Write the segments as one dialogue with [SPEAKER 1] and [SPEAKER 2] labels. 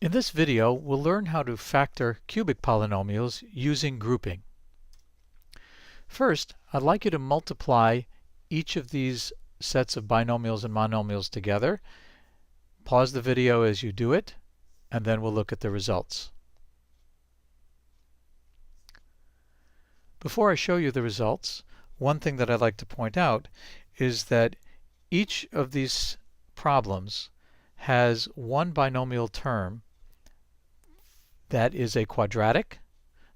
[SPEAKER 1] In this video, we'll learn how to factor cubic polynomials using grouping. First, I'd like you to multiply each of these sets of binomials and monomials together. Pause the video as you do it, and then we'll look at the results. Before I show you the results, one thing that I'd like to point out is that each of these problems has one binomial term that is a quadratic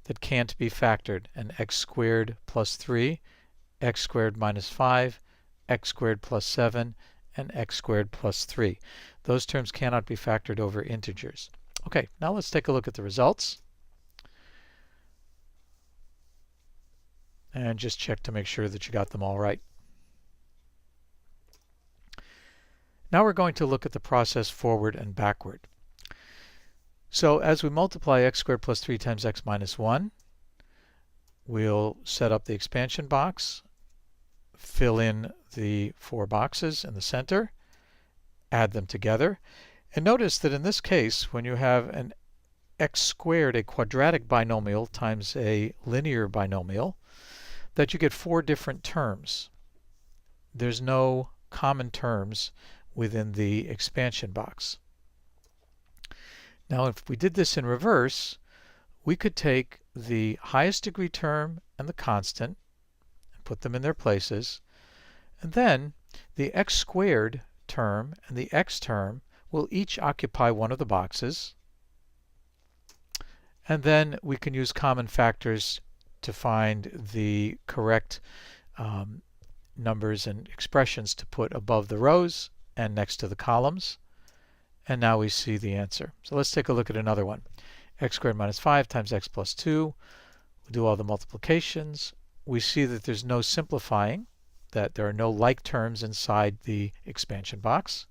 [SPEAKER 1] that can't be factored, an x squared plus 3, x squared minus 5, x squared plus 7, and x squared plus 3. Those terms cannot be factored over integers. Okay, now let's take a look at the results. And just check to make sure that you got them all right. Now we're going to look at the process forward and backward. So as we multiply x squared plus 3 times x minus 1, we'll set up the expansion box, fill in the 4 boxes in the center, add them together. And notice that in this case, when you have an x squared, a quadratic binomial, times a linear binomial, that you get 4 different terms. There's no common terms within the expansion box. Now, if we did this in reverse, we could take the highest degree term and the constant and put them in their places. And then the x squared term and the x term will each occupy one of the boxes. And then we can use common factors to find the correct numbers and expressions to put above the rows and next to the columns. And now we see the answer. So let's take a look at another one. X squared minus 5 times x plus 2. We'll do all the multiplications. We see that there's no simplifying, that there are no like terms inside the expansion box.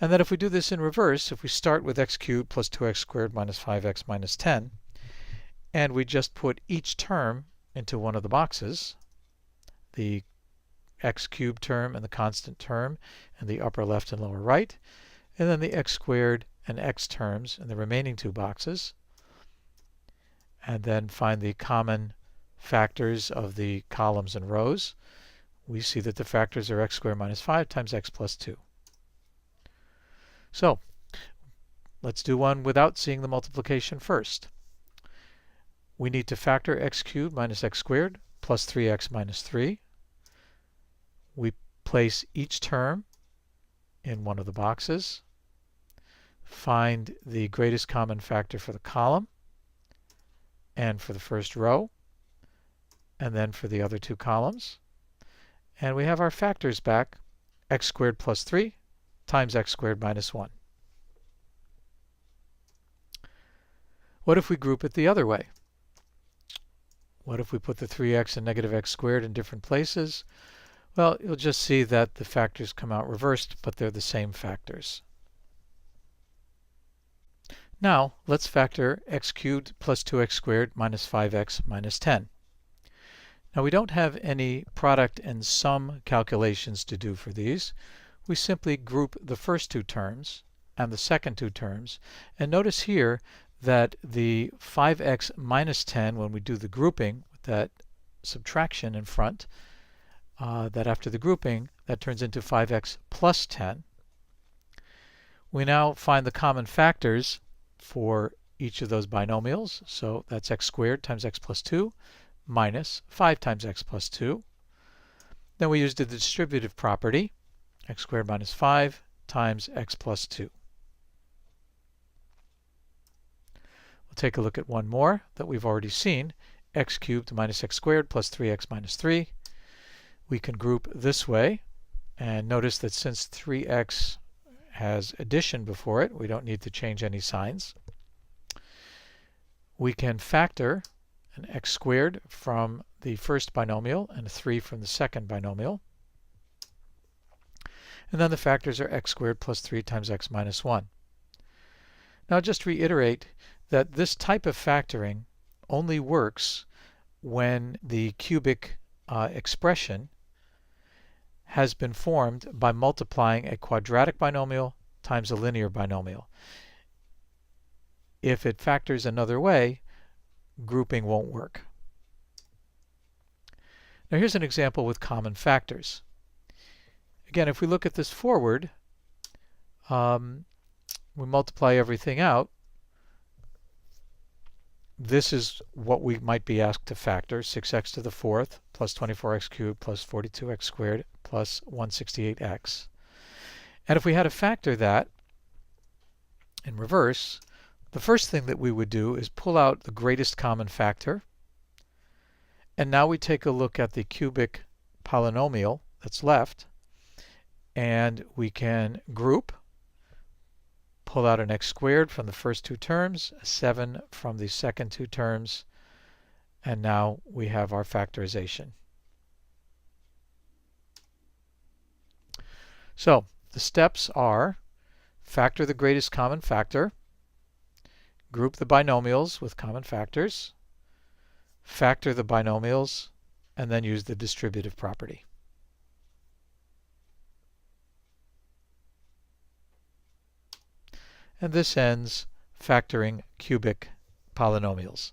[SPEAKER 1] And then if we do this in reverse, if we start with x cubed plus 2x squared minus 5x minus 10, and we just put each term into one of the boxes, the x cubed term and the constant term in the upper left and lower right, and then the x squared and x terms in the remaining 2 boxes, and then find the common factors of the columns and rows, we see that the factors are x squared minus 5 times x plus 2. So let's do one without seeing the multiplication first. We need to factor x cubed minus x squared plus 3x minus 3. We place each term in one of the boxes, find the greatest common factor for the column and for the first row, and then for the other 2 columns. And we have our factors back, x squared plus 3 times x squared minus 1. What if we group it the other way? What if we put the 3x and negative x squared in different places? Well, you'll just see that the factors come out reversed, but they're the same factors. Now, let's factor x cubed plus 2x squared minus 5x minus 10. Now, we don't have any product and sum calculations to do for these. We simply group the first 2 terms and the second 2 terms. And notice here that the 5x minus 10, when we do the grouping with that subtraction in front, that after the grouping, that turns into 5x plus 10. We now find the common factors for each of those binomials. So that's x squared times x plus 2 minus 5 times x plus 2. Then we used the distributive property, x squared minus 5 times x plus 2. We'll take a look at one more that we've already seen, x cubed minus x squared plus 3x minus 3. We can group this way, and notice that since 3x has addition before it, we don't need to change any signs. We can factor an x squared from the first binomial and a 3 from the second binomial. And then the factors are x squared plus 3 times x minus 1. Now just reiterate that this type of factoring only works when the cubic expression has been formed by multiplying a quadratic binomial times a linear binomial. if it factors another way, grouping won't work. Now here's an example with common factors. Again, if we look at this forward, we multiply everything out. This is what we might be asked to factor: 6x to the fourth plus 24x cubed plus 42x squared plus 168x. And if we had to factor that in reverse, the first thing that we would do is pull out the greatest common factor. And now we take a look at the cubic polynomial that's left, and we can group, pull out an x squared from the first two terms, a 7 from the second two terms, and now we have our factorization. So the steps are: factor the greatest common factor, group the binomials with common factors, factor the binomials, and then use the distributive property. And this ends factoring cubic polynomials.